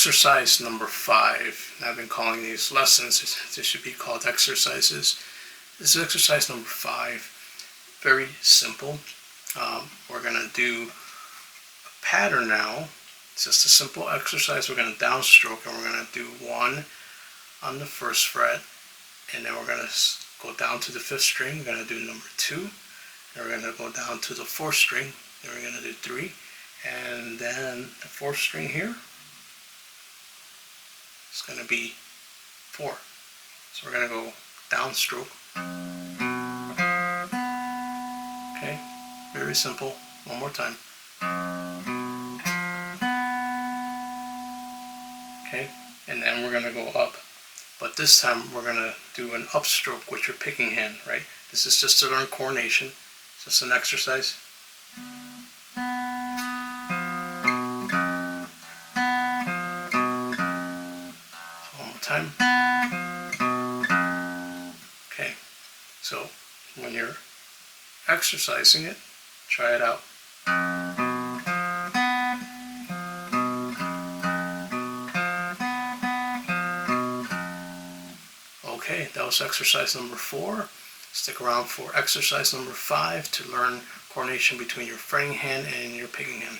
exercise number 5. I've been calling these lessons, they should be called exercises. This is exercise number 5. Very simple. We're going to do a pattern now. It's just a simple exercise. We're going to downstroke and we're going to do 1 on the 1st fret, and then we're going to go down to the 5th string. We're going to do number 2, and we're going to go down to the 4th string, then we're going to do 3, and then the 4th string here is going to be 4. So we're going to go downstroke. Okay, very simple. One more time. Okay, and then we're going to go up. But this time we're going to do an upstroke with your picking hand, right? This is just to learn coordination. It's just an exercise. So one more time. Okay, so when you're exercising it, try it out. Okay, that was exercise number 4. Stick around for exercise number 5 to learn coordination between your fretting hand and your picking hand.